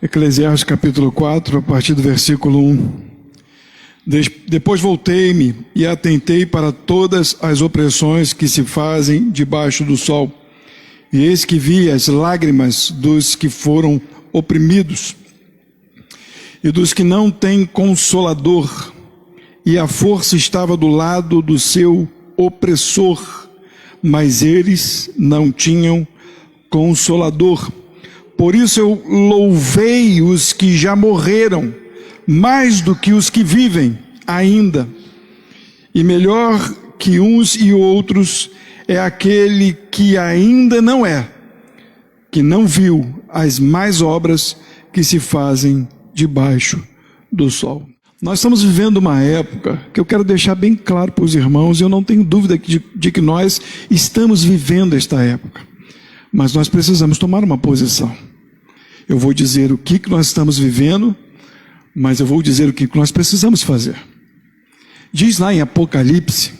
Eclesiastes capítulo 4, a partir do versículo 1. Depois voltei-me e atentei para todas as opressões que se fazem debaixo do sol. E eis que vi as lágrimas dos que foram oprimidos e dos que não têm consolador, e a força estava do lado do seu opressor, mas eles não tinham consolador. Por isso eu louvei os que já morreram, mais do que os que vivem ainda. E melhor que uns e outros é aquele que ainda não é, que não viu as más obras que se fazem debaixo do sol. Nós estamos vivendo uma época que eu quero deixar bem claro para os irmãos, e eu não tenho dúvida de que nós estamos vivendo esta época. Mas nós precisamos tomar uma posição. Eu vou dizer o que nós estamos vivendo, mas eu vou dizer o que nós precisamos fazer. Diz lá em Apocalipse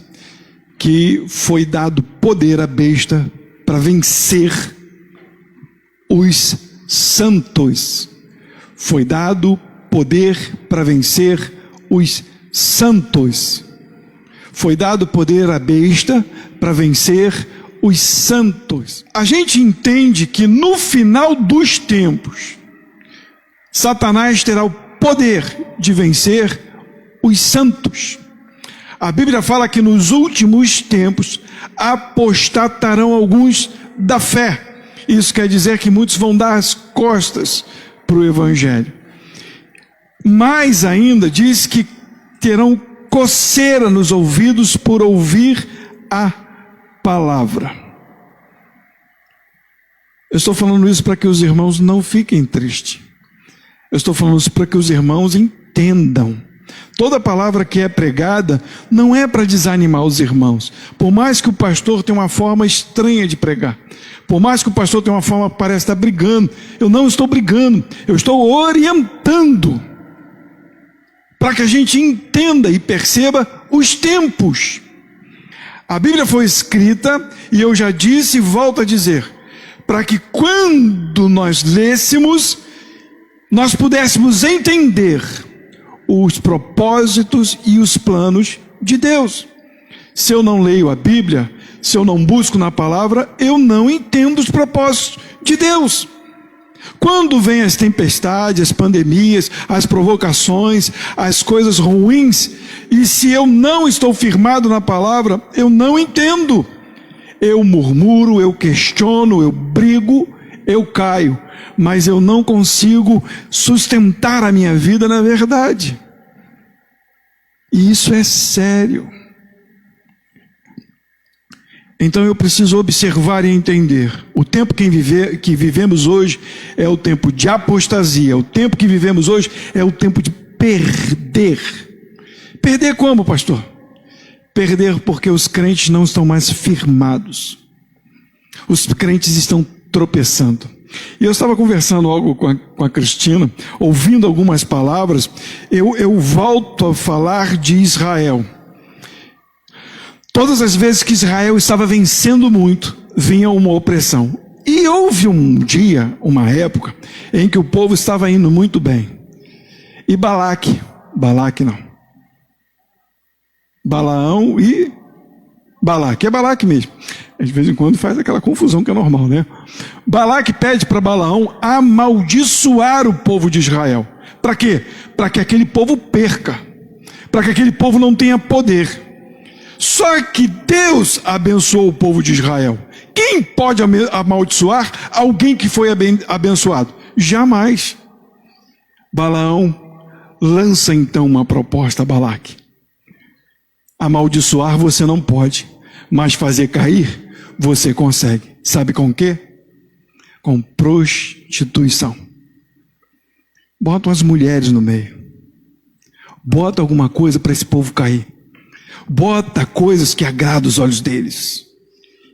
que foi dado poder à besta para vencer os santos. Foi dado poder para vencer os santos. Foi dado poder à besta para vencer os santos. A gente entende que no final dos tempos, Satanás terá o poder de vencer os santos. A Bíblia fala que nos últimos tempos apostatarão alguns da fé. Isso quer dizer que muitos vão dar as costas para o Evangelho. Mais ainda, diz que terão coceira nos ouvidos por ouvir a palavra. Eu estou falando isso para que os irmãos não fiquem tristes. Eu estou falando isso para que os irmãos entendam. Toda palavra que é pregada não é para desanimar os irmãos. Por mais que o pastor tenha uma forma estranha de pregar, por mais que o pastor tenha uma forma que parece estar brigando, eu não estou brigando, eu estou orientando, para que a gente entenda e perceba os tempos. A Bíblia foi escrita, e eu já disse e volto a dizer, para que quando nós lêssemos, nós pudéssemos entender os propósitos e os planos de Deus. Se eu não leio a Bíblia, se eu não busco na palavra, eu não entendo os propósitos de Deus. Quando vêm as tempestades, as pandemias, as provocações, as coisas ruins, e se eu não estou firmado na palavra, eu não entendo. Eu murmuro, eu questiono, eu brigo, eu caio, mas eu não consigo sustentar a minha vida na verdade. E isso é sério. Então eu preciso observar e entender. O tempo que vivemos hoje é o tempo de apostasia. O tempo que vivemos hoje é o tempo de perder. Perder como, pastor? Perder porque os crentes não estão mais firmados. Os crentes estão tropeçando. E eu estava conversando algo com a Cristina, ouvindo algumas palavras, eu volto a falar de Israel. Todas as vezes que Israel estava vencendo muito, vinha uma opressão. E houve um dia, uma época, em que o povo estava indo muito bem. E Balaão e Balaque, é Balaque mesmo. De vez em quando faz aquela confusão que é normal, né? Balaque pede para Balaão amaldiçoar o povo de Israel. Para quê? Para que aquele povo perca. Para que aquele povo não tenha poder. Só que Deus abençoou o povo de Israel. Quem pode amaldiçoar alguém que foi abençoado? Jamais. Balaão lança então uma proposta a Balaque. Amaldiçoar você não pode, mas fazer cair você consegue. Sabe com o quê? Com prostituição. Bota umas mulheres no meio. Bota alguma coisa para esse povo cair. Bota coisas que agradam os olhos deles.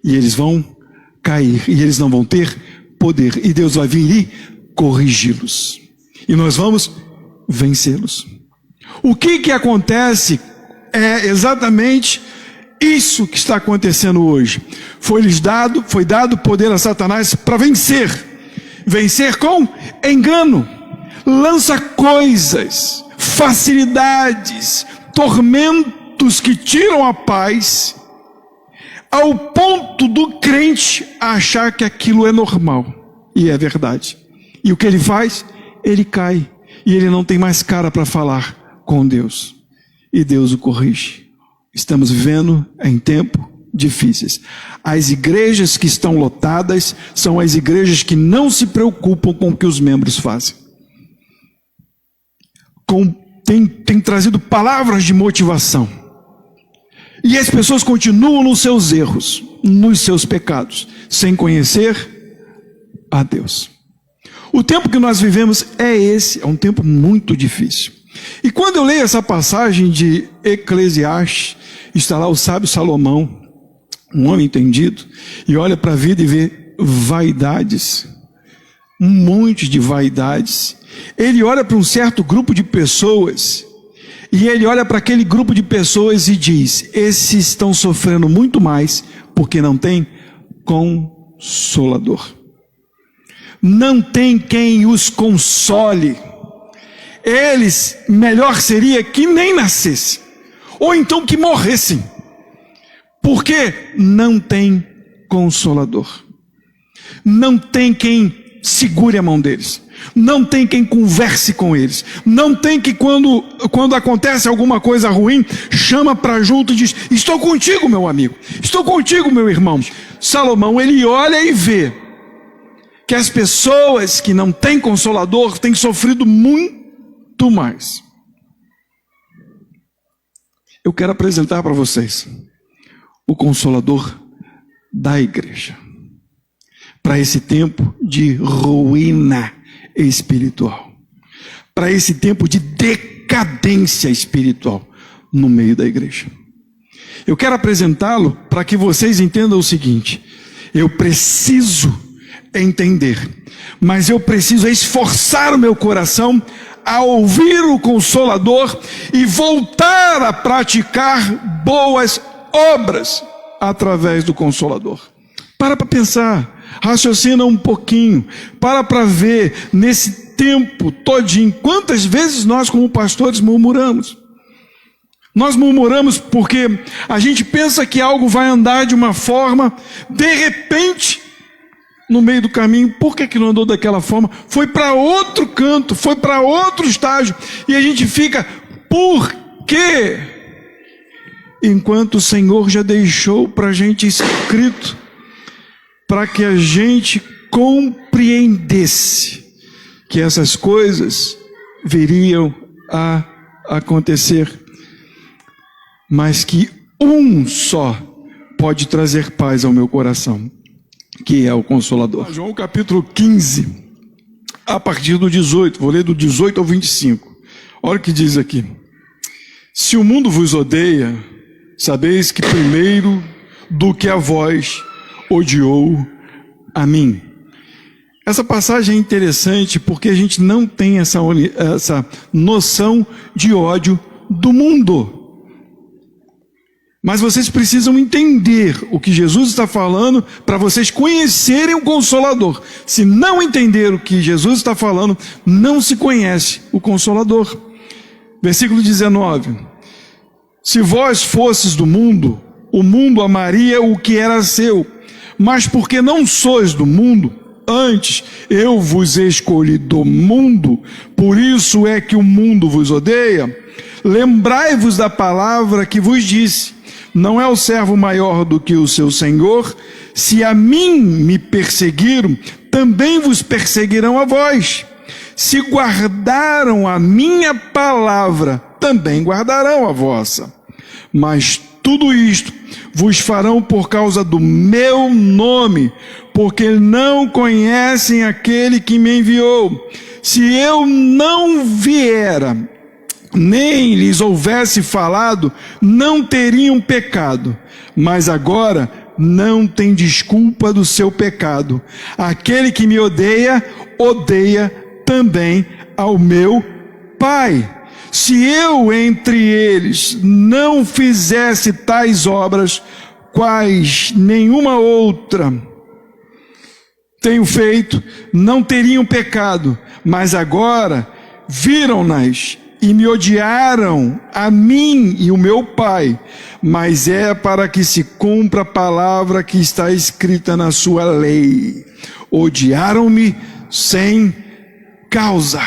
E eles vão cair. E eles não vão ter poder. E Deus vai vir e corrigi-los. E nós vamos vencê-los. O que acontece é exatamente isso que está acontecendo hoje. Foi dado poder a Satanás para vencer. Vencer com engano. lança coisas, facilidades, tormentos que tiram a paz, ao ponto do crente achar que aquilo é normal, e é verdade. E o que ele faz? Ele cai, e ele não tem mais cara para falar com Deus, e Deus o corrige. Estamos vivendo em tempos difíceis. As igrejas que estão lotadas são as igrejas que não se preocupam com o que os membros fazem. Tem trazido palavras de motivação. E as pessoas continuam nos seus erros, nos seus pecados, sem conhecer a Deus. O tempo que nós vivemos é esse, é um tempo muito difícil. E quando eu leio essa passagem de Eclesiastes, está lá o sábio Salomão, um homem entendido, e olha para a vida e vê vaidades, um monte de vaidades. Ele olha para um certo grupo de pessoas, e ele olha para aquele grupo de pessoas e diz: esses estão sofrendo muito mais, porque não tem consolador. Não tem quem os console. Eles, melhor seria que nem nascessem, ou então que morressem, porque não tem consolador. Não tem quem segure a mão deles. Não tem quem converse com eles. Não tem que quando acontece alguma coisa ruim, chama para junto e diz: estou contigo, meu amigo. Estou contigo, meu irmão. Salomão, ele olha e vê que as pessoas que não têm consolador têm sofrido muito mais. Eu quero apresentar para vocês o consolador da igreja, para esse tempo de ruína espiritual, para esse tempo de decadência espiritual no meio da igreja. Eu quero apresentá-lo para que vocês entendam o seguinte: eu preciso entender, mas eu preciso esforçar o meu coração a ouvir o Consolador e voltar a praticar boas obras através do Consolador. Para pensar, raciocina um pouquinho, para ver nesse tempo todinho, quantas vezes nós como pastores murmuramos. Nós murmuramos porque a gente pensa que algo vai andar de uma forma, de repente, no meio do caminho, por que não andou daquela forma? Foi para outro canto, foi para outro estágio, e a gente fica, por quê? Enquanto o Senhor já deixou para a gente escrito, para que a gente compreendesse que essas coisas viriam a acontecer, mas que um só pode trazer paz ao meu coração, que é o Consolador. João capítulo 15, a partir do 18, vou ler do 18 ao 25. Olha o que diz aqui: se o mundo vos odeia, sabeis que primeiro do que a vós odiou a mim. Essa passagem é interessante porque a gente não tem essa noção de ódio do mundo. Mas vocês precisam entender o que Jesus está falando para vocês conhecerem o Consolador. Se não entender o que Jesus está falando, não se conhece o Consolador. Versículo 19: se vós fosses do mundo, o mundo amaria o que era seu, mas porque não sois do mundo, antes eu vos escolhi do mundo, por isso é que o mundo vos odeia. Lembrai-vos da palavra que vos disse: não é o servo maior do que o seu senhor. Se a mim me perseguiram, também vos perseguirão a vós. Se guardaram a minha palavra, também guardarão a vossa. Mas tudo isto vos farão por causa do meu nome, porque não conhecem aquele que me enviou. Se eu não viera, nem lhes houvesse falado, não teriam pecado. Mas agora não tem desculpa do seu pecado. Aquele que me odeia, odeia também ao meu Pai. Se eu entre eles não fizesse tais obras, quais nenhuma outra tenho feito, não teriam pecado, mas agora viram-nas e me odiaram a mim e o meu Pai, mas é para que se cumpra a palavra que está escrita na sua lei. Odiaram-me sem causa.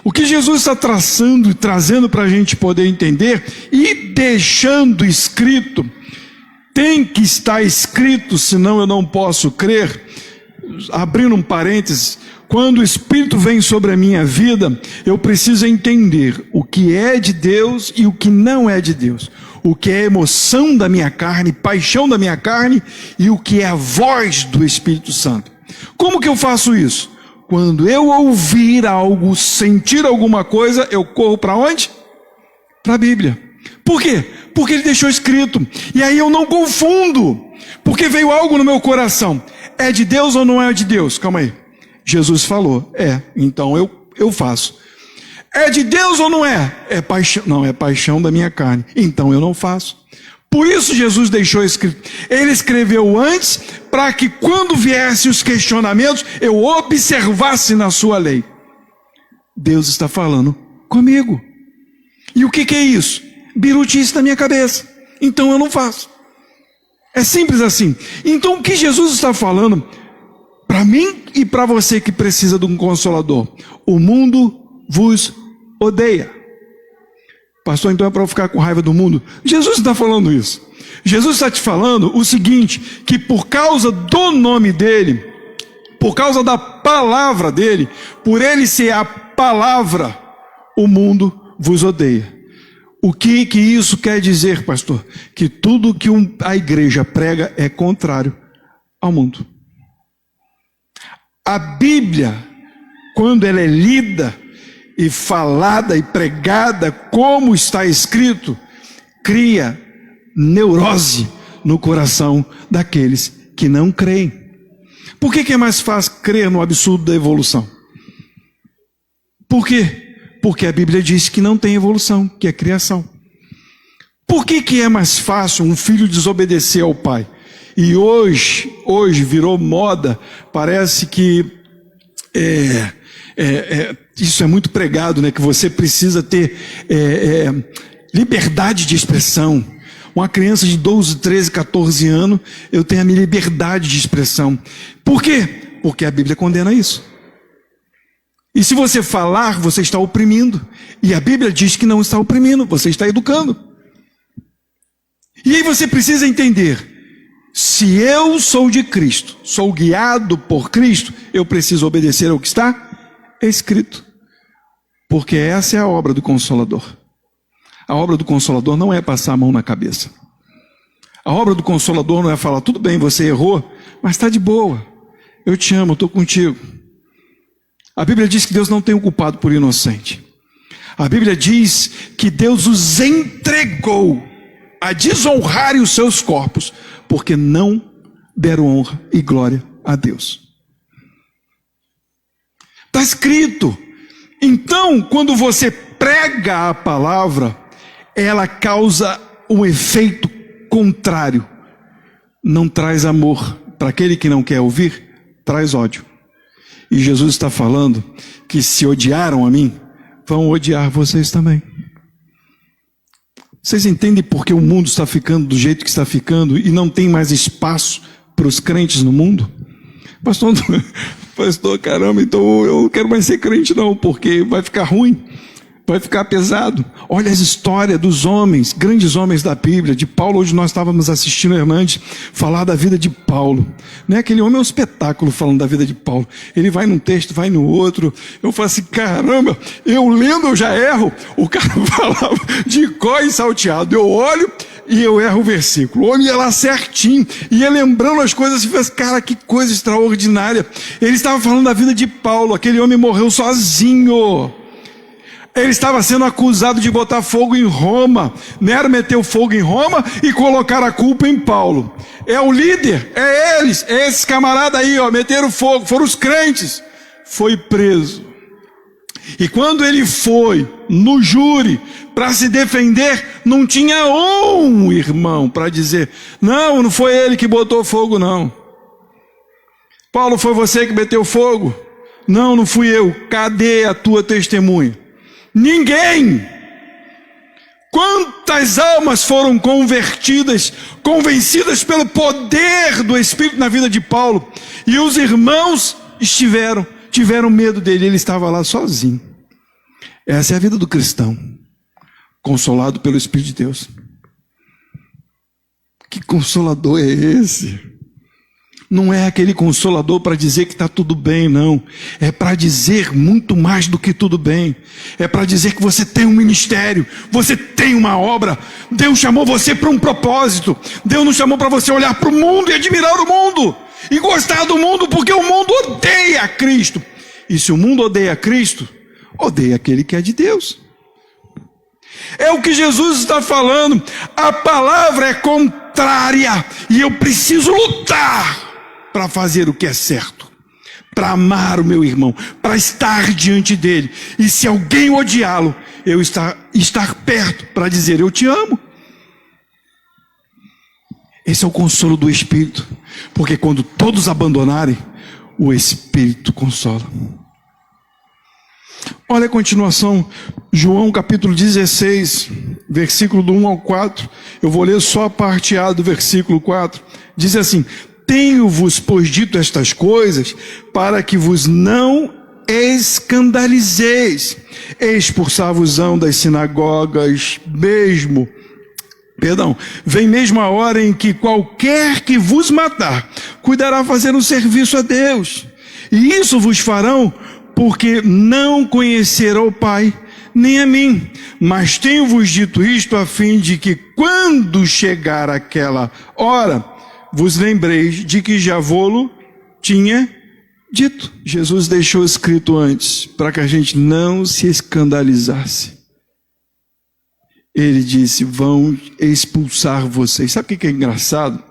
O que Jesus está traçando e trazendo para a gente poder entender e deixando escrito, tem que estar escrito, senão eu não posso crer. Abrindo um parênteses, quando o Espírito vem sobre a minha vida, eu preciso entender o que é de Deus e o que não é de Deus. O que é emoção da minha carne, paixão da minha carne, e o que é a voz do Espírito Santo. Como que eu faço isso? Quando eu ouvir algo, sentir alguma coisa, eu corro para onde? Para a Bíblia. Por quê? Porque ele deixou escrito. E aí eu não confundo. Porque veio algo no meu coração. É de Deus ou não é de Deus? Calma aí. Jesus falou. Então eu faço. É de Deus ou não é? É paixão. Não, é paixão da minha carne. Então eu não faço. Por isso Jesus deixou escrito. Ele escreveu antes, para que quando viessem os questionamentos, eu observasse na sua lei. Deus está falando comigo. E o que é isso? Birutice na minha cabeça. Então eu não faço. É simples assim. Então o que Jesus está falando, para mim e para você que precisa de um consolador? O mundo vos odeia. Pastor, então é para eu ficar com raiva do mundo? Jesus está falando isso. Jesus está te falando o seguinte, que por causa do nome dele, por causa da palavra dele, por ele ser a palavra, o mundo vos odeia. O que isso quer dizer, pastor? Que tudo que a igreja prega é contrário ao mundo. A Bíblia, quando ela é lida e falada e pregada como está escrito, cria neurose no coração daqueles que não creem. Por que é mais fácil crer no absurdo da evolução? Por quê? Porque a Bíblia diz que não tem evolução, que é criação. Por que é mais fácil um filho desobedecer ao pai? E hoje virou moda, parece que isso é muito pregado, né? Que você precisa ter liberdade de expressão. Uma criança de 12, 13, 14 anos, eu tenho a minha liberdade de expressão. Por quê? Porque a Bíblia condena isso. E se você falar, você está oprimindo. E a Bíblia diz que não está oprimindo, você está educando. E aí você precisa entender, se eu sou de Cristo, sou guiado por Cristo, eu preciso obedecer ao que está escrito. Porque essa é a obra do Consolador. A obra do Consolador não é passar a mão na cabeça. A obra do Consolador não é falar, tudo bem, você errou, mas está de boa. Eu te amo, estou contigo. A Bíblia diz que Deus não tem o culpado por inocente. A Bíblia diz que Deus os entregou a desonrarem os seus corpos, porque não deram honra e glória a Deus. Está escrito. Então, quando você prega a palavra, ela causa um efeito contrário. Não traz amor. Para aquele que não quer ouvir, traz ódio. E Jesus está falando que se odiaram a mim, vão odiar vocês também. Vocês entendem por que o mundo está ficando do jeito que está ficando e não tem mais espaço para os crentes no mundo? Pastor, caramba, então eu não quero mais ser crente não, porque vai ficar ruim, vai ficar pesado. Olha as histórias dos homens, grandes homens da Bíblia, de Paulo. Hoje nós estávamos assistindo o Hernandes falar da vida de Paulo, né? Aquele homem é um espetáculo falando da vida de Paulo. Ele vai num texto, vai no outro. Eu falo assim, caramba, eu lendo eu já erro. O cara falava de có e salteado. Eu olho e eu erro o versículo. O homem ia lá certinho, ia lembrando as coisas e fez, cara, que coisa extraordinária. Ele estava falando da vida de Paulo. Aquele homem morreu sozinho. Ele estava sendo acusado de botar fogo em Roma. Nero meteu fogo em Roma e colocar a culpa em Paulo. É o líder, é eles, é esses camaradas aí, ó, meteram fogo, foram os crentes. Foi preso. E quando ele foi no júri para se defender, não tinha um irmão para dizer, não foi ele que botou fogo não. Paulo, foi você que meteu fogo? Não, não fui eu. Cadê a tua testemunha? Ninguém! Quantas almas foram convertidas, convencidas pelo poder do Espírito na vida de Paulo, e os irmãos tiveram medo dele, ele estava lá sozinho. Essa é a vida do cristão, consolado pelo Espírito de Deus. Que consolador é esse? Não é aquele consolador para dizer que está tudo bem, não. É para dizer muito mais do que tudo bem. É para dizer que você tem um ministério, você tem uma obra. Deus chamou você para um propósito. Deus não chamou para você olhar para o mundo e admirar o mundo. E gostar do mundo, porque o mundo odeia Cristo. E se o mundo odeia Cristo, odeia aquele que é de Deus. É o que Jesus está falando. A palavra é contrária. E eu preciso lutar para fazer o que é certo, para amar o meu irmão, para estar diante dele, e se alguém odiá-lo, eu estar perto para dizer, eu te amo. Esse é o consolo do Espírito, porque quando todos abandonarem, o Espírito consola. Olha a continuação, João capítulo 16, versículo do 1 ao 4, eu vou ler só a parte A do versículo 4, diz assim: tenho-vos, pois, dito estas coisas, para que vos não escandalizeis. Expulsar-vos-ão das sinagogas vem mesmo a hora em que qualquer que vos matar, cuidará fazer um serviço a Deus. E isso vos farão, porque não conheceram o Pai, nem a mim. Mas tenho-vos dito isto, a fim de que, quando chegar aquela hora, vos lembreis de que já vô-lo tinha dito. Jesus deixou escrito antes, para que a gente não se escandalizasse. Ele disse, vão expulsar vocês. Sabe o que é engraçado?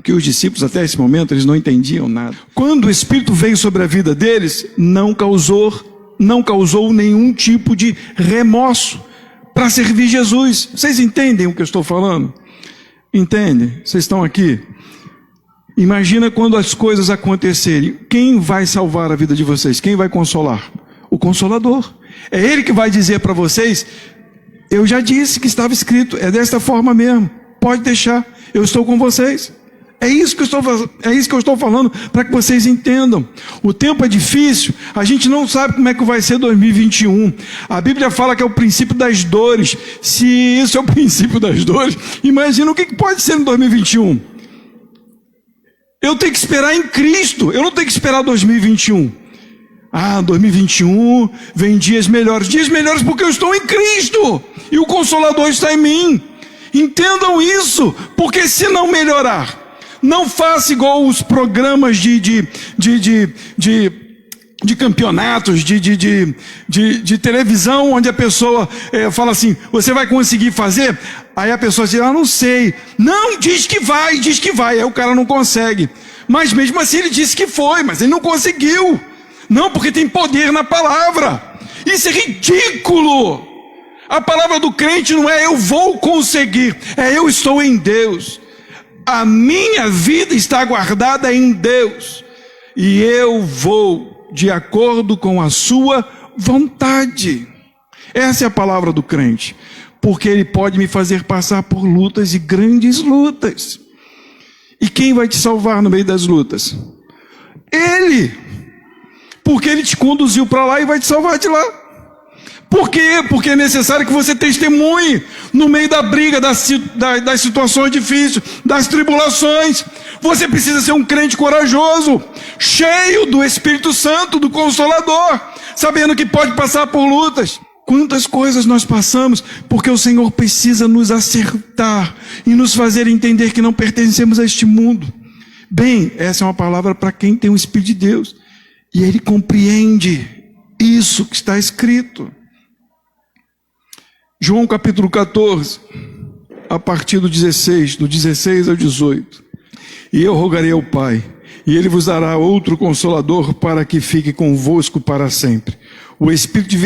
Que os discípulos até esse momento, eles não entendiam nada. Quando o Espírito veio sobre a vida deles, não causou nenhum tipo de remorso para servir Jesus. Vocês entendem o que eu estou falando? Entendem? Vocês estão aqui? Imagina quando as coisas acontecerem, quem vai salvar a vida de vocês? Quem vai consolar? O Consolador. É Ele que vai dizer para vocês, eu já disse que estava escrito, é desta forma mesmo, pode deixar, eu estou com vocês. É isso que eu estou falando, para que vocês entendam. O tempo é difícil, a gente não sabe como é que vai ser 2021. A Bíblia fala que é o princípio das dores. Se isso é o princípio das dores, imagina o que pode ser em 2021. Eu tenho que esperar em Cristo, eu não tenho que esperar 2021. 2021 vem dias melhores porque eu estou em Cristo, e o Consolador está em mim. Entendam isso, porque se não melhorar, não faça igual os programas de campeonatos, de televisão, onde a pessoa fala assim, você vai conseguir fazer? Aí a pessoa diz, não sei. Não, diz que vai, aí o cara não consegue. Mas mesmo assim ele disse que foi, mas ele não conseguiu. Não, porque tem poder na palavra. Isso é ridículo. A palavra do crente não é eu vou conseguir, é eu estou em Deus. A minha vida está guardada em Deus, e eu vou de acordo com a sua vontade. Essa é a palavra do crente, porque ele pode me fazer passar por lutas, e grandes lutas. E quem vai te salvar no meio das lutas? Ele, porque ele te conduziu para lá e vai te salvar de lá. Por quê? Porque é necessário que você testemunhe no meio da briga, das situações difíceis, das tribulações. Você precisa ser um crente corajoso, cheio do Espírito Santo, do Consolador, sabendo que pode passar por lutas. Quantas coisas nós passamos, porque o Senhor precisa nos acertar e nos fazer entender que não pertencemos a este mundo. Bem, essa é uma palavra para quem tem o Espírito de Deus, e ele compreende isso que está escrito. João capítulo 14, a partir do 16 ao 18. E eu rogarei ao Pai, e Ele vos dará outro Consolador, para que fique convosco para sempre. O Espírito de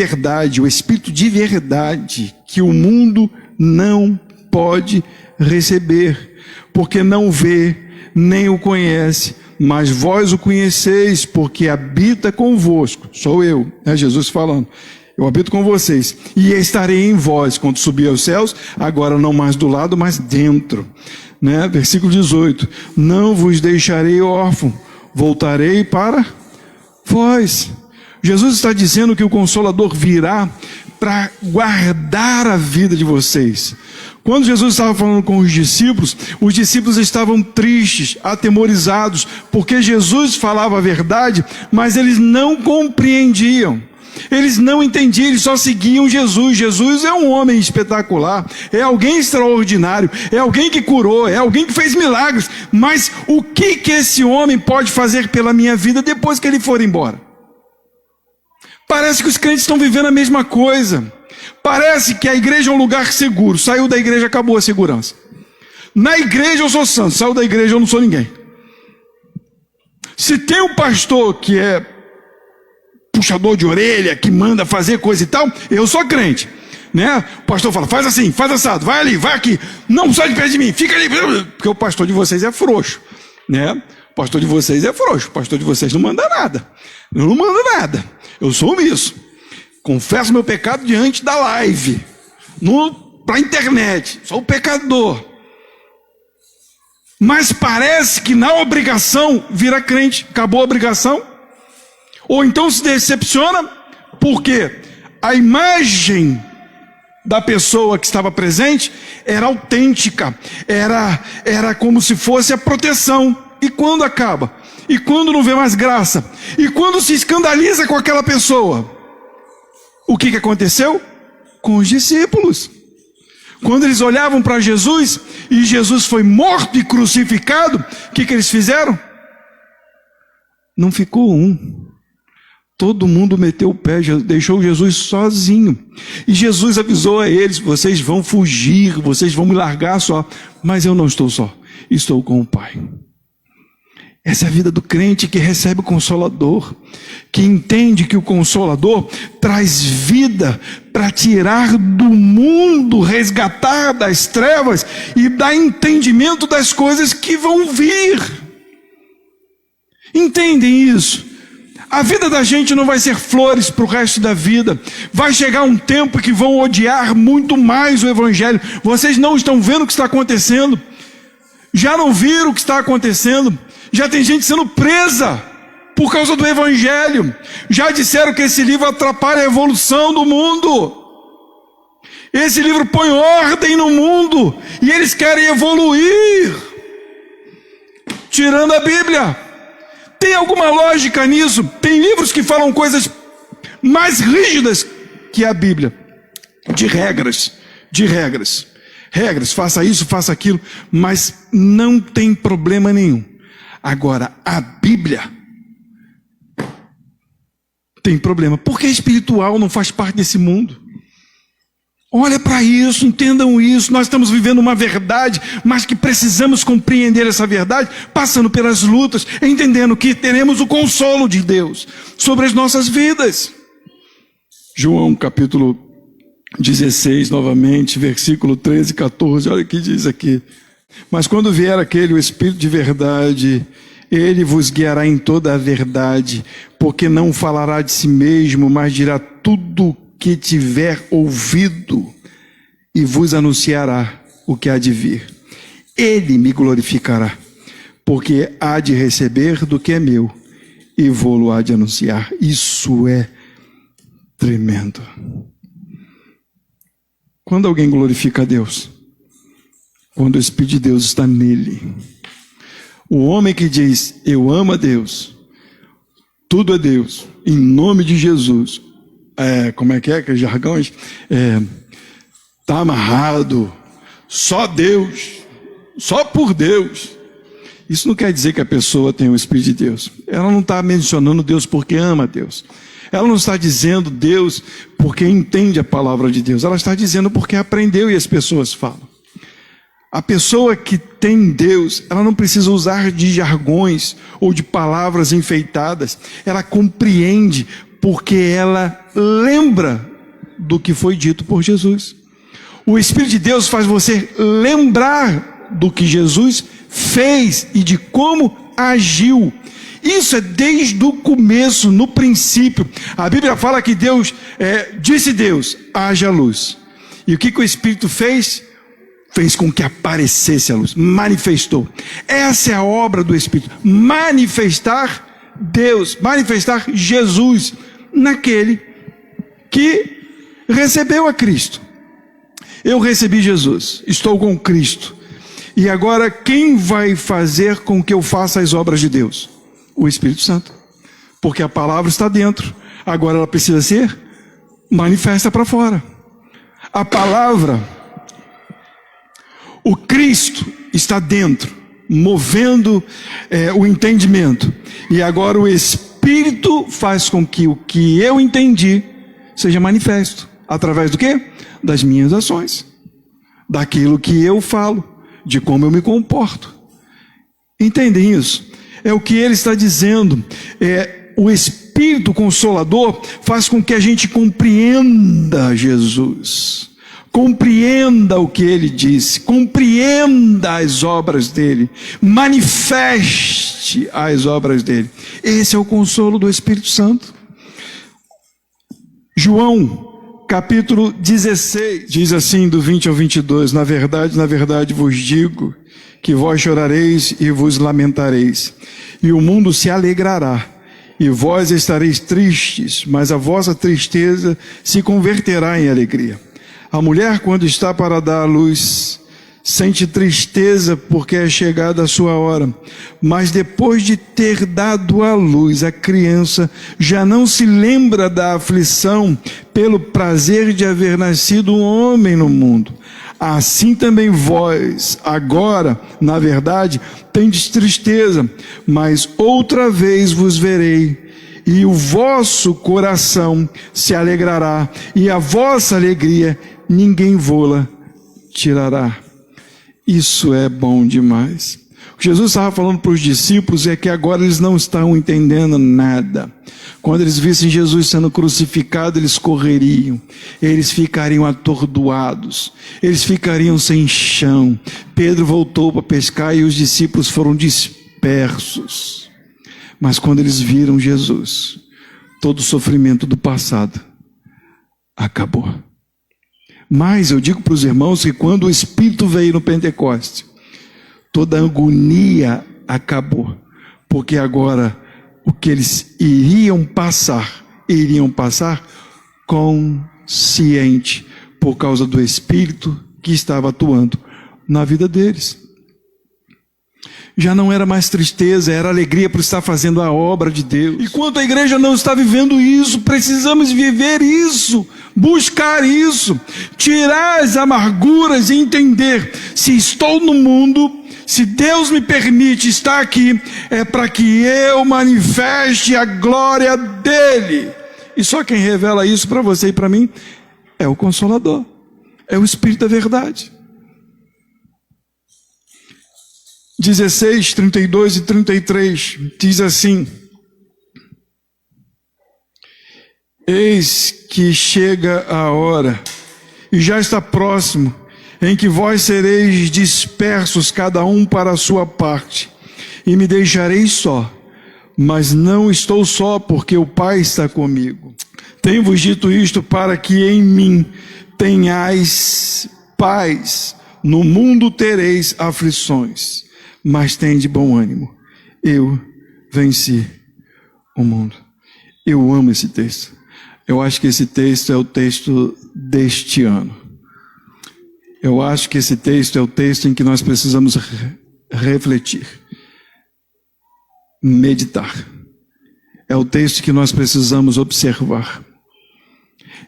verdade, que o mundo não pode receber, porque não vê, nem o conhece, mas vós o conheceis, porque habita convosco. Sou eu, é Jesus falando. Eu habito com vocês, e estarei em vós, quando subir aos céus, agora não mais do lado, mas dentro. Né? Versículo 18, não vos deixarei órfão, voltarei para vós. Jesus está dizendo que o Consolador virá para guardar a vida de vocês. Quando Jesus estava falando com os discípulos estavam tristes, atemorizados, porque Jesus falava a verdade, mas eles não compreendiam. Eles não entendiam, eles só seguiam Jesus. Jesus é um homem espetacular, é alguém extraordinário, é alguém que curou, é alguém que fez milagres. Mas o que esse homem pode fazer pela minha vida depois que ele for embora? Parece que os crentes estão vivendo a mesma coisa. Parece que a igreja é um lugar seguro. Saiu da igreja, acabou a segurança. Na igreja eu sou santo, saiu da igreja eu não sou ninguém. Se tem um pastor que é puxador de orelha, que manda fazer coisa e tal, eu sou crente, né? O pastor fala, faz assim, faz assado, vai ali, vai aqui, não sai de perto de mim, fica ali, porque o pastor de vocês é frouxo, né? O pastor de vocês é frouxo, o pastor de vocês não manda nada, eu não mando nada, eu sou omisso, confesso meu pecado diante da live, para a internet, sou o pecador, mas parece que na obrigação vira crente, acabou a obrigação. Ou então se decepciona, porque a imagem da pessoa que estava presente era autêntica, era como se fosse a proteção. E quando acaba? E quando não vê mais graça? E quando se escandaliza com aquela pessoa? O que aconteceu? Com os discípulos. Quando eles olhavam para Jesus, e Jesus foi morto e crucificado, o que eles fizeram? Não ficou um. Todo mundo meteu o pé, deixou Jesus sozinho. E Jesus avisou a eles, vocês vão fugir, vocês vão me largar só. Mas eu não estou só, estou com o Pai. Essa é a vida do crente que recebe o Consolador, que entende que o Consolador traz vida para tirar do mundo, resgatar das trevas e dar entendimento das coisas que vão vir. Entendem isso? A vida da gente não vai ser flores para o resto da vida. Vai chegar um tempo que vão odiar muito mais o Evangelho. Vocês não estão vendo o que está acontecendo? Já não viram o que está acontecendo? Já tem gente sendo presa por causa do Evangelho. Já disseram que esse livro atrapalha a evolução do mundo. Esse livro põe ordem no mundo. E eles querem evoluir, tirando a Bíblia. Tem alguma lógica nisso? Tem livros que falam coisas mais rígidas que a Bíblia. De regras. Regras, faça isso, faça aquilo. Mas não tem problema nenhum. Agora, a Bíblia tem problema. Porque espiritual não faz parte desse mundo. Olha para isso, entendam isso. Nós estamos vivendo uma verdade, mas que precisamos compreender essa verdade, passando pelas lutas, entendendo que teremos o consolo de Deus sobre as nossas vidas. João capítulo 16, novamente, versículo 13 e 14, olha o que diz aqui. Mas quando vier aquele, o Espírito de verdade, ele vos guiará em toda a verdade, porque não falará de si mesmo, mas dirá tudo que tiver ouvido e vos anunciará o que há de vir. Ele me glorificará, porque há de receber do que é meu e vou-lo há de anunciar. Isso é tremendo. Quando alguém glorifica a Deus? Quando o Espírito de Deus está nele. O homem que diz, eu amo a Deus, tudo é Deus, em nome de Jesus, como é que aqueles jargões? Está amarrado, só Deus, só por Deus. Isso não quer dizer que a pessoa tem o Espírito de Deus. Ela não está mencionando Deus porque ama a Deus. Ela não está dizendo Deus porque entende a palavra de Deus. Ela está dizendo porque aprendeu e as pessoas falam. A pessoa que tem Deus, ela não precisa usar de jargões ou de palavras enfeitadas. Ela compreende porque ela lembra do que foi dito por Jesus. O Espírito de Deus faz você lembrar do que Jesus fez e de como agiu. Isso é desde o começo, no princípio. A Bíblia fala que disse Deus, haja luz. E o que o Espírito fez? Fez com que aparecesse a luz, manifestou. Essa é a obra do Espírito, manifestar Deus, manifestar Jesus naquele que recebeu a Cristo. Eu recebi Jesus, estou com Cristo. E agora quem vai fazer com que eu faça as obras de Deus? O Espírito Santo. Porque a palavra está dentro, agora ela precisa ser manifesta para fora. A palavra, o Cristo está dentro, movendo o entendimento. E agora o Espírito faz com que o que eu entendi seja manifesto. Através do quê? Das minhas ações. Daquilo que eu falo, de como eu me comporto. Entendem isso? É o que ele está dizendo. O Espírito Consolador faz com que a gente compreenda Jesus. Compreenda o que ele disse, compreenda as obras dele, manifeste as obras dele. Esse é o consolo do Espírito Santo. João, capítulo 16, diz assim, do 20 ao 22, na verdade vos digo, que vós chorareis e vos lamentareis, e o mundo se alegrará, e vós estareis tristes, mas a vossa tristeza se converterá em alegria. A mulher, quando está para dar à luz, sente tristeza porque é chegada a sua hora. Mas depois de ter dado à luz a criança, já não se lembra da aflição pelo prazer de haver nascido um homem no mundo. Assim também vós, agora, na verdade, tendes tristeza, mas outra vez vos verei. E o vosso coração se alegrará, e a vossa alegria ninguém vô-la tirará. Isso é bom demais. O que Jesus estava falando para os discípulos é que agora eles não estavam entendendo nada. Quando eles vissem Jesus sendo crucificado, eles correriam, eles ficariam atordoados, eles ficariam sem chão. Pedro voltou para pescar e os discípulos foram dispersos. Mas quando eles viram Jesus, todo o sofrimento do passado acabou. Mas eu digo para os irmãos que quando o Espírito veio no Pentecoste, toda a agonia acabou, porque agora o que eles iriam passar consciente, por causa do Espírito que estava atuando na vida deles. Já não era mais tristeza, era alegria por estar fazendo a obra de Deus. E quanto a igreja não está vivendo isso, precisamos viver isso, buscar isso, tirar as amarguras e entender, se estou no mundo, se Deus me permite estar aqui, é para que eu manifeste a glória dele. E só quem revela isso para você e para mim é o Consolador, é o Espírito da verdade. 16, 32 e 33 diz assim: eis que chega a hora, e já está próximo, em que vós sereis dispersos, cada um para a sua parte, e me deixareis só, mas não estou só, porque o Pai está comigo. Tenho-vos dito isto para que em mim tenhais paz. No mundo tereis aflições, mas tende bom ânimo. Eu venci o mundo. Eu amo esse texto. Eu acho que esse texto é o texto deste ano. Eu acho que esse texto é o texto em que nós precisamos refletir, meditar. É o texto que nós precisamos observar.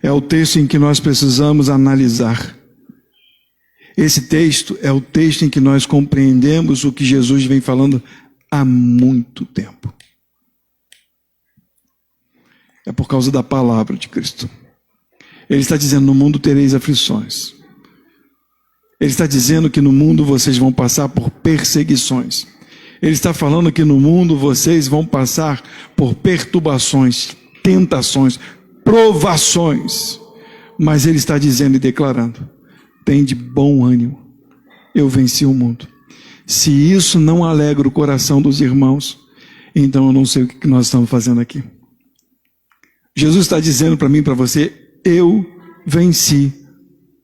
É o texto em que nós precisamos analisar. Esse texto é o texto em que nós compreendemos o que Jesus vem falando há muito tempo. É por causa da palavra de Cristo. Ele está dizendo, no mundo tereis aflições. Ele está dizendo que no mundo vocês vão passar por perseguições. Ele está falando que no mundo vocês vão passar por perturbações, tentações, provações. Mas ele está dizendo e declarando, tem de bom ânimo, eu venci o mundo. Se isso não alegra o coração dos irmãos, então eu não sei o que nós estamos fazendo aqui. Jesus está dizendo para mim e para você: eu venci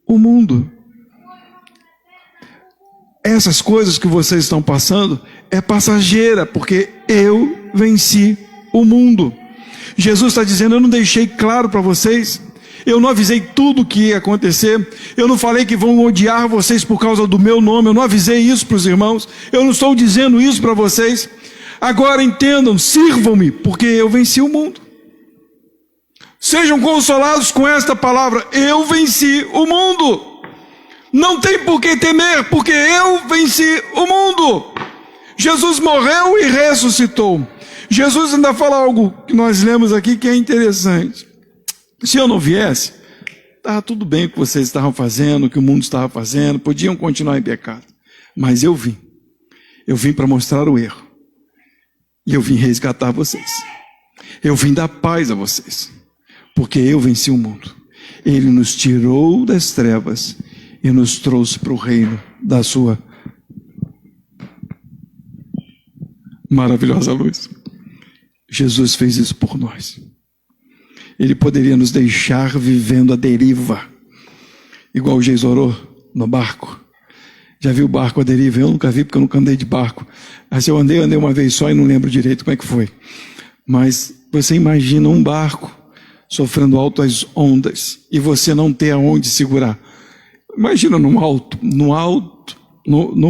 o mundo. Essas coisas que vocês estão passando é passageira, porque eu venci o mundo. Jesus está dizendo: eu não deixei claro para vocês, eu não avisei tudo o que ia acontecer, eu não falei que vão odiar vocês por causa do meu nome, eu não avisei isso para os irmãos, eu não estou dizendo isso para vocês. Agora entendam, sirvam-me, porque eu venci o mundo. Sejam consolados com esta palavra: eu venci o mundo. Não tem por que temer, porque eu venci o mundo. Jesus morreu e ressuscitou. Jesus ainda fala algo que nós lemos aqui que é interessante. Se eu não viesse, estava tudo bem o que vocês estavam fazendo, o que o mundo estava fazendo, podiam continuar em pecado. Mas eu vim. Eu vim para mostrar o erro. E eu vim resgatar vocês. Eu vim dar paz a vocês. Porque eu venci o mundo. Ele nos tirou das trevas e nos trouxe para o reino da sua maravilhosa luz. Jesus fez isso por nós. Ele poderia nos deixar vivendo a deriva, igual o Jesus orou no barco. Já viu o barco à deriva? Eu nunca vi, porque eu nunca andei de barco. Mas eu andei uma vez só e não lembro direito como é que foi. Mas você imagina um barco sofrendo altas ondas e você não ter aonde segurar. Imagina no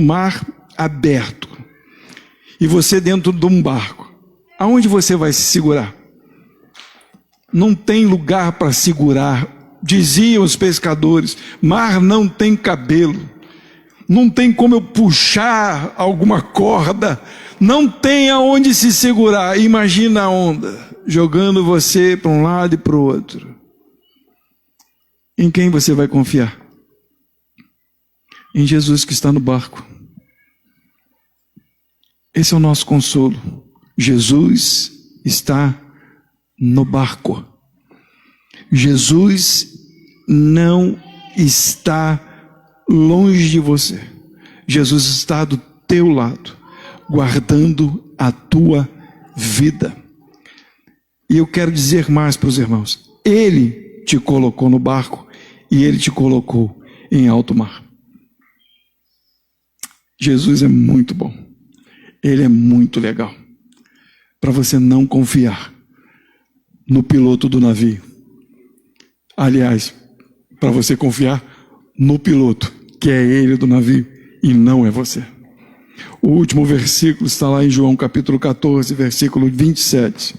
mar aberto e você dentro de um barco. Aonde você vai se segurar? Não tem lugar para segurar. Diziam os pescadores: mar não tem cabelo, não tem como eu puxar alguma corda, não tem aonde se segurar. Imagina a onda jogando você para um lado e para o outro. Em quem você vai confiar? Em Jesus que está no barco. Esse é o nosso consolo. Jesus está no barco. Jesus não está longe de você. Jesus está do teu lado, guardando a tua vida. E eu quero dizer mais para os irmãos: Ele te colocou no barco e Ele te colocou em alto mar. Jesus é muito bom. Ele é muito legal. Para você não confiar no piloto do navio. Aliás, para você confiar no piloto, que é ele do navio e não é você. O último versículo está lá em João capítulo 14, versículo 27.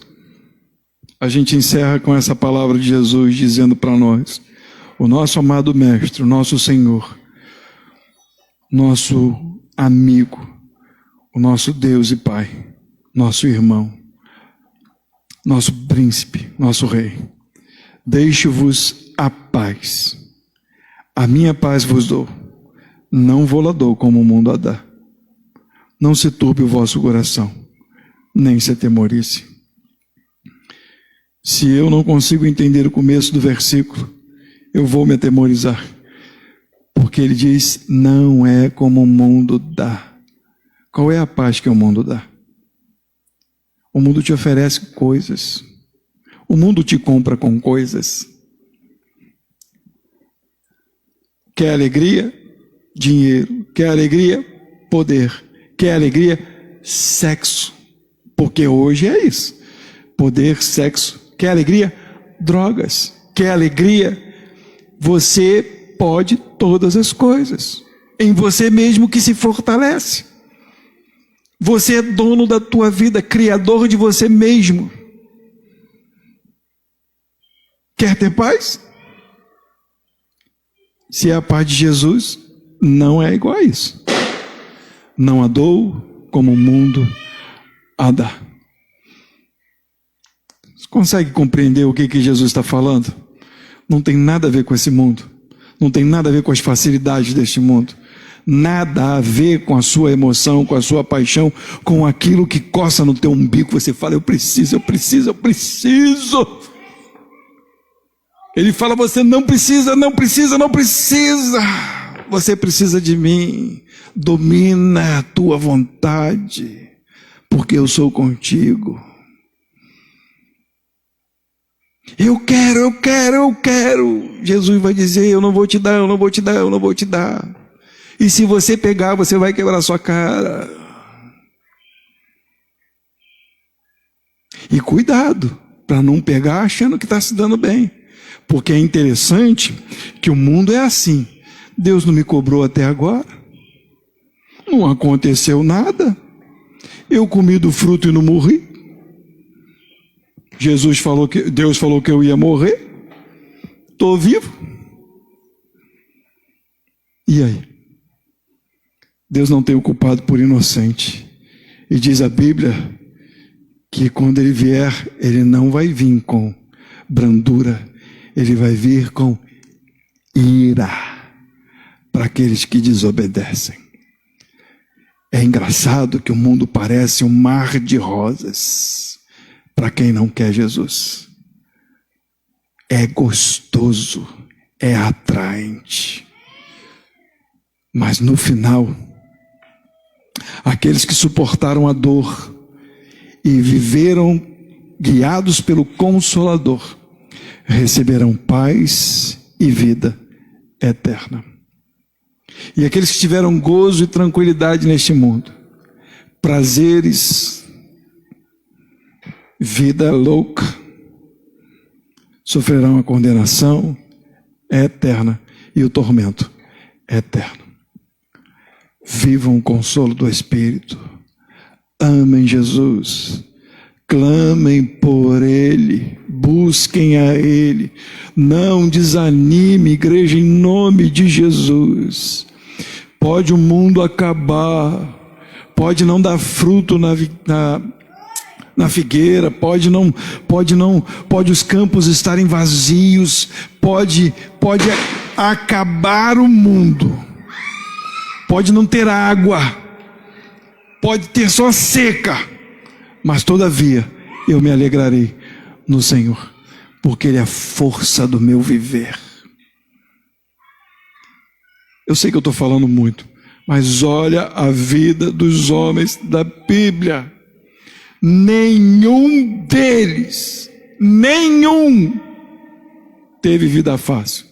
A gente encerra com essa palavra de Jesus dizendo para nós: o nosso amado Mestre, o nosso Senhor, nosso amigo, o nosso Deus e Pai, nosso irmão, nosso príncipe, nosso rei, deixe-vos a paz. A minha paz vos dou, não vou-la dou como o mundo a dá. Não se turbe o vosso coração, nem se atemorize. Se eu não consigo entender o começo do versículo, eu vou me atemorizar, porque ele diz: não é como o mundo dá. Qual é a paz que o mundo dá? O mundo te oferece coisas. O mundo te compra com coisas. Quer alegria? Dinheiro. Quer alegria? Poder. Quer alegria? Sexo. Porque hoje é isso. Poder, sexo. Quer alegria? Drogas. Quer alegria? Você pode todas as coisas. Em você mesmo que se fortalece. Você é dono da tua vida, criador de você mesmo. Quer ter paz? Se é a paz de Jesus, não é igual a isso. Não a dou como o mundo a dá. Você consegue compreender o que Jesus está falando? Não tem nada a ver com esse mundo. Não tem nada a ver com as facilidades deste mundo. Nada a ver com a sua emoção, com a sua paixão, com aquilo que coça no teu umbigo. Você fala: eu preciso, eu preciso, eu preciso. Ele fala: você não precisa, não precisa, não precisa. você precisa de mim. Domina a tua vontade, porque eu sou contigo. Eu quero. Jesus vai dizer, eu não vou te dar. E se você pegar, você vai quebrar sua cara. E cuidado, para não pegar achando que está se dando bem. Porque é interessante que o mundo é assim. Deus não me cobrou até agora. Não aconteceu nada. Eu comi do fruto e não morri. Deus falou que eu ia morrer. Estou vivo. E aí? Deus não tem o culpado por inocente. E diz a Bíblia que quando ele vier, ele não vai vir com brandura, ele vai vir com ira para aqueles que desobedecem. É engraçado que o mundo parece um mar de rosas para quem não quer Jesus. É gostoso, é atraente. Mas no final, aqueles que suportaram a dor e viveram guiados pelo Consolador, receberão paz e vida eterna. E aqueles que tiveram gozo e tranquilidade neste mundo, prazeres, vida louca, sofrerão a condenação eterna e o tormento eterno. Vivam o consolo do Espírito, amem Jesus, clamem por Ele, busquem a Ele, não desanime, igreja, em nome de Jesus. Pode o mundo acabar, pode não dar fruto na figueira, pode os campos estarem vazios, pode acabar o mundo, pode não ter água, pode ter só seca, mas todavia eu me alegrarei no Senhor, porque Ele é a força do meu viver. Eu sei que eu estou falando muito, mas olha a vida dos homens da Bíblia. Nenhum deles, teve vida fácil.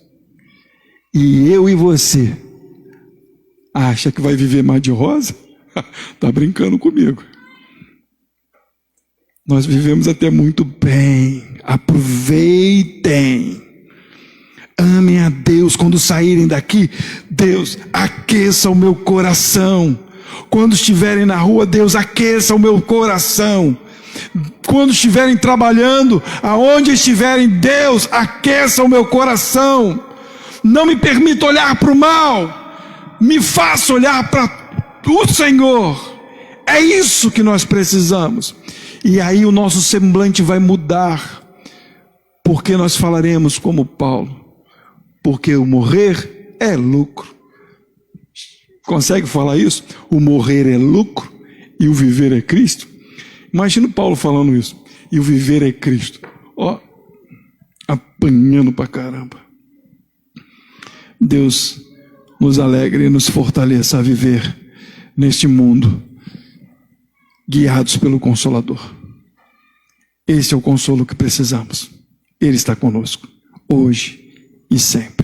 E eu e você, acha que vai viver mar de rosa? Está brincando comigo. Nós vivemos até muito bem. Aproveitem. Amem a Deus. Quando saírem daqui, Deus, aqueça o meu coração. Quando estiverem na rua, Deus, aqueça o meu coração. Quando estiverem trabalhando, aonde estiverem, Deus, aqueça o meu coração. Não me permita olhar para o mal, me faça olhar para o Senhor. É isso que nós precisamos. E aí o nosso semblante vai mudar, porque nós falaremos como Paulo, porque o morrer é lucro. Consegue falar isso? O morrer é lucro e o viver é Cristo. Imagina o Paulo falando isso. E o viver é Cristo. Ó, apanhando pra caramba. Deus nos alegre e nos fortaleça a viver neste mundo, guiados pelo Consolador. Esse é o consolo que precisamos. Ele está conosco, hoje e sempre.